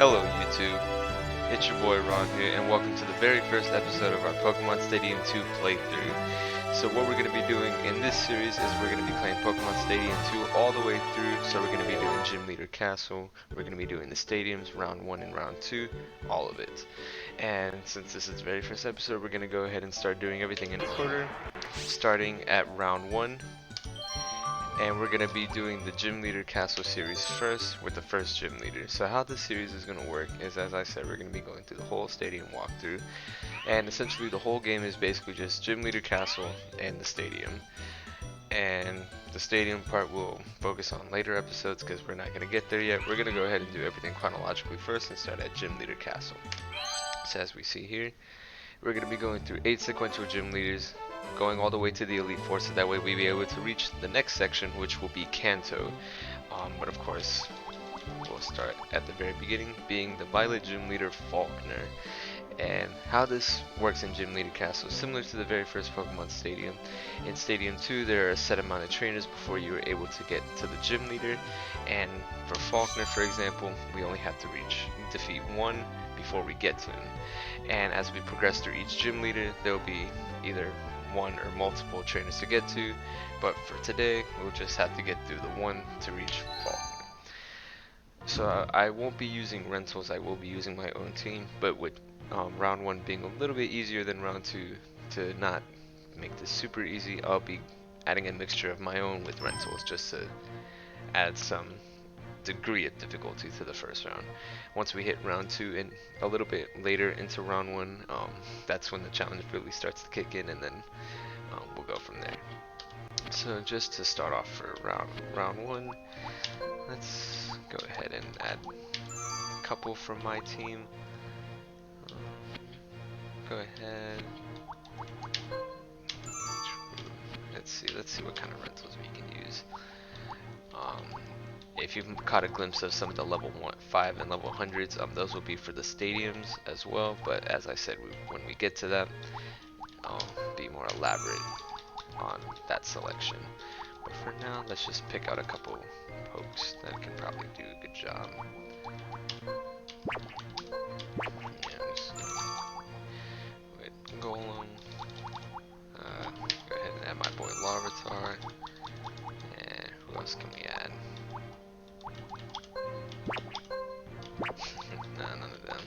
Hello YouTube, it's your boy Ron here, and welcome to the very first episode of our Pokemon Stadium 2 playthrough. So what we're going to be doing in this series is we're going to be playing Pokemon Stadium 2 all the way through. So we're going to be doing Gym Leader Castle, we're going to be doing the stadiums, round 1 and round 2, all of it. And since this is the very first episode, we're going to go ahead and start doing everything in order, starting at round 1. And we're going to be doing the Gym Leader Castle series first with the first Gym Leader. So how this series is going to work is, as I said, we're going to be going through the whole stadium walkthrough. And essentially the whole game is basically just Gym Leader Castle and the stadium. And the stadium part will focus on later episodes because we're not going to get there yet. We're going to go ahead and do everything chronologically first and start at Gym Leader Castle. So as we see here, we're going to be going through 8 sequential Gym Leaders, going all the way to the Elite Four, so that way we'll be able to reach the next section, which will be Kanto. But of course, we'll start at the very beginning, being the Violet Gym Leader Falkner. And how this works in Gym Leader Castle is similar to the very first Pokemon Stadium. In Stadium 2, there are a set amount of trainers before you are able to get to the Gym Leader. And for Falkner, for example, we only have to defeat one before we get to him. And as we progress through each Gym Leader, there will be either one or multiple trainers to get to, but for today we'll just have to get through the one to reach Falkner. So I won't be using rentals, I will be using my own team, but with round 1 being a little bit easier than round 2, to not make this super easy, I'll be adding a mixture of my own with rentals just to add some degree of difficulty to the first round. Once we hit round 2 and a little bit later into round 1, that's when the challenge really starts to kick in, and then we'll go from there. So just to start off for round 1, let's go ahead and add a couple from my team. Go ahead. Let's see what kind of rentals we can use. If you've caught a glimpse of some of the level 5 and level 100s, those will be for the stadiums as well, but as I said, when we get to that, I'll be more elaborate on that selection. But for now, let's just pick out a couple pokes that can probably do a good job. With Golem, go ahead and add my boy Larvitar, and who else can we add? None of them.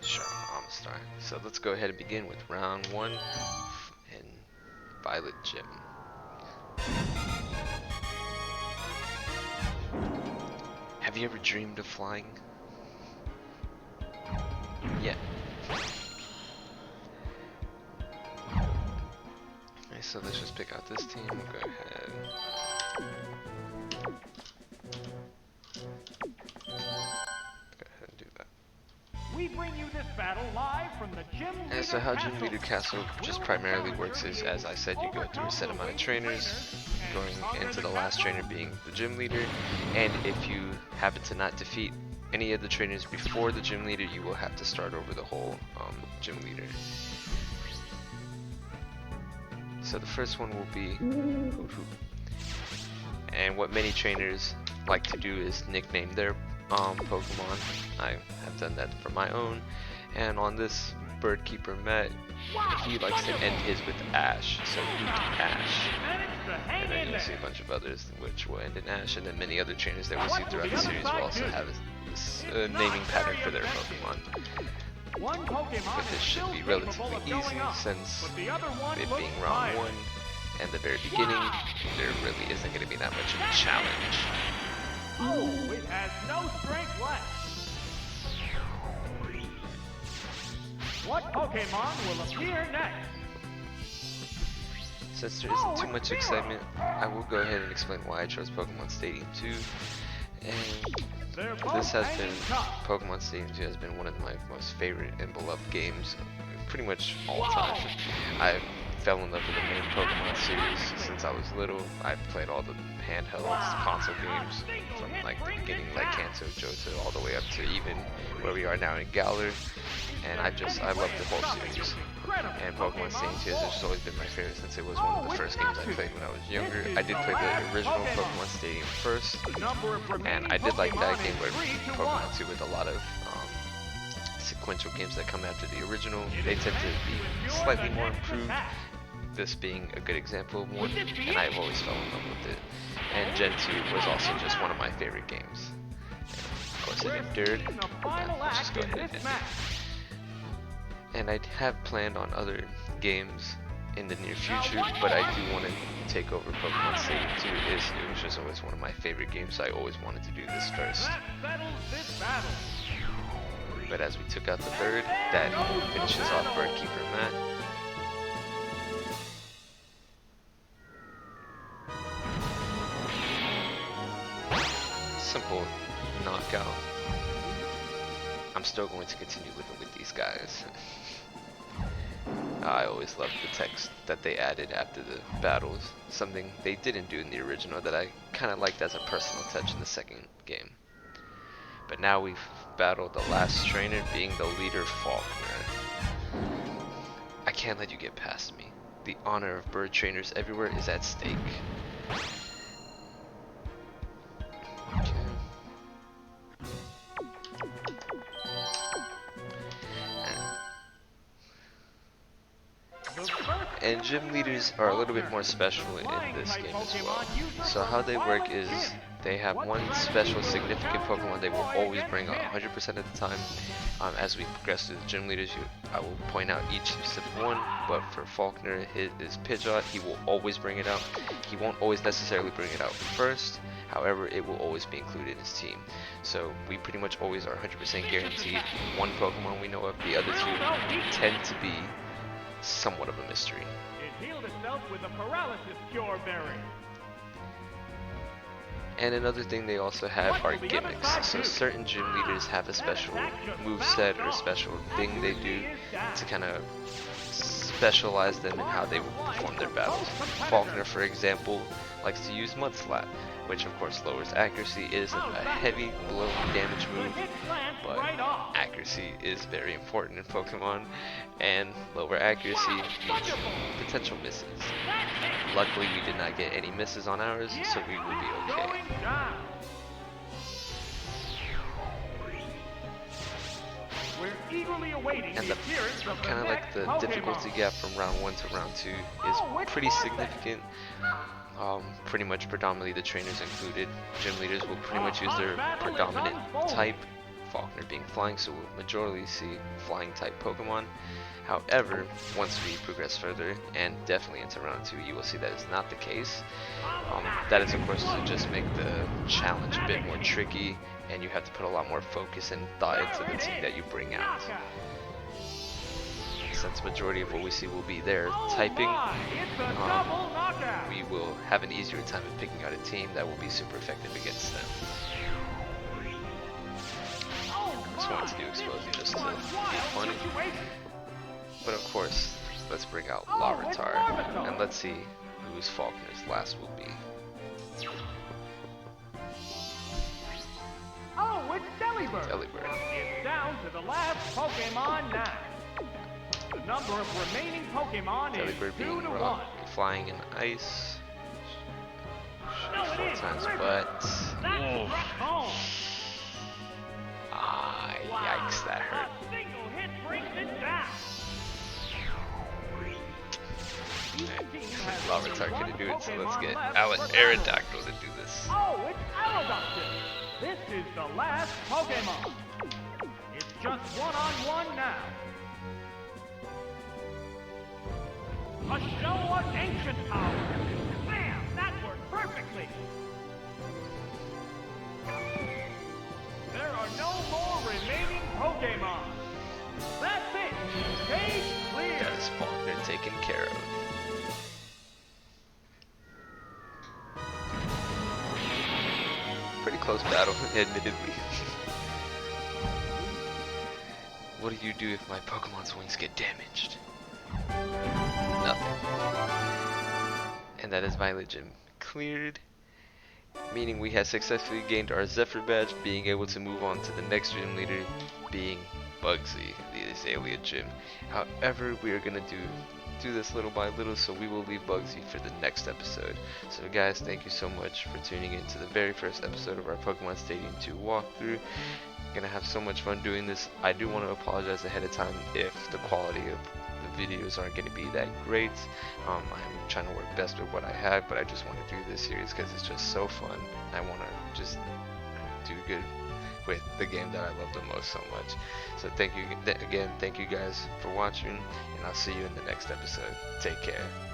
Sure, Amistar. So let's go ahead and begin with round 1 in Violet Gym. Have you ever dreamed of flying? Yeah. Okay, so let's just pick out this team. We'll go ahead. We bring you this battle live from the Gym Leader And so how Gym Castle. Leader Castle just primarily works is, as I said, you go through a set amount of trainers, going into the last trainer being the Gym Leader, and if you happen to not defeat any of the trainers before the Gym Leader, you will have to start over the whole Gym Leader. So the first one will be Hoot Hoot. And what many trainers like to do is nickname their Pokemon. I have done that for my own, and on this Bird Keeper Met, he likes to end his with Ash, so Hoot Ash. And then you'll see a bunch of others which will end in Ash, and then many other trainers that we see throughout the series will also have this naming pattern for their Pokemon. But this should be relatively easy since it being round 1 and the very beginning, there really isn't going to be that much of a challenge. Oh, it has no strength left. What Pokemon will appear next? Since there isn't too much excitement, I will go ahead and explain why I chose Pokemon Stadium 2. And this has been, Pokemon Stadium 2 has been one of my most favorite and beloved games pretty much all time. I fell in love with the main Pokemon series since since I was little. I played all the handheld console games from like the beginning, like Kanto, Johto, all the way up to even where we are now in Galar. And I love the whole series. And Pokemon Stadium 2 has just always been my favorite since it was one of the first games I played when I was younger. I did play the original Pokemon Stadium first, and I did like that game, but Pokemon 2 with a lot of sequential games that come after the original, they tend to be slightly more improved, this being a good example of one, and I've always fell in love with it. And Gen 2 was also just one of my favorite games. Of course it endured, let's just go ahead and end it. And I have planned on other games in the near future, but I do want to take over Pokemon Stadium 2. It was just always one of my favorite games, so I always wanted to do this first. But as we took out the third, that finishes off Birdkeeper Matt. Simple knockout. I'm still going to continue living with these guys. I always loved the text that they added after the battles, something they didn't do in the original that I kind of liked as a personal touch in the second game. But now we've battled the last trainer, being the leader Falkner. I can't let you get past me. The honor of bird trainers everywhere is at stake. And gym leaders are a little bit more special in this game as well. So how they work is they have one special significant Pokemon they will always bring out 100% of the time. As we progress through the gym leaders, I will point out each specific one, but for Falkner, his Pidgeot, he will always bring it out. He won't always necessarily bring it out first, however, it will always be included in his team. So we pretty much always are 100% guaranteed one Pokemon we know of. The other two tend to be somewhat of a mystery. It healed itself with a paralysis cure berry. And another thing they also have are gimmicks. So certain gym leaders have a special moveset or a special thing they do to kind of specialize them in how they will perform their battles. Falkner, for example, likes to use Mudslap, which of course lowers accuracy. It isn't a heavy blow damage move, but accuracy is very important in Pokemon, and lower accuracy means potential misses. Luckily we did not get any misses on ours, so we will be okay. And the kind of like the difficulty gap from round 1 to round 2 is pretty significant. Pretty much predominantly the trainers included. Gym leaders will pretty much use their predominant type, Falkner being flying, so we'll majorly see flying type Pokemon. However, once we progress further, and definitely into round 2, you will see that is not the case. That is of course to just make the challenge a bit more tricky, and you have to put a lot more focus and thought into the team that you bring out. Since majority of what we see will be their typing, we will have an easier time in picking out a team that will be super effective against them. I just wanted to do Explosion just to be funny. But of course, let's bring out Larvitar, and let's see whose Falkner's last will be. Oh, it's Delibird. Delibird. It's down to the last Pokemon now. The number of remaining Pokemon is Delibird 2 being to 1. rock, flying in ice. No, 4 times, but yikes, that hurt. A single hit brings it down. Larvitar couldn't do it, so let's get Aerodactyl to do this. Oh, it's Aerodactyl. This is the last Pokemon. It's just one-on-one now. A show of ancient power. Bam! That worked perfectly. There are no more remaining Pokemon. That's it. Stage clear. That is Falkner taken care of. Pretty close battle, admittedly. What do you do if my Pokemon's wings get damaged? Nothing. and that is Violet Gym cleared, meaning we have successfully gained our Zephyr badge, being able to move on to the next gym leader, being Bugsy, the Azalea Gym. However, we are gonna do this little by little, so we will leave Bugsy for the next episode. So guys, thank you so much for tuning in to the very first episode of our Pokemon Stadium 2 walkthrough. Gonna have so much fun doing this. I do want to apologize ahead of time if the quality of the videos aren't going to be that great. I'm trying to work best with what I have, but I just want to do this series because it's just so fun. I want to just do good with the game that I love the most so much. So thank you again, thank you guys for watching, and I'll see you in the next episode. Take care.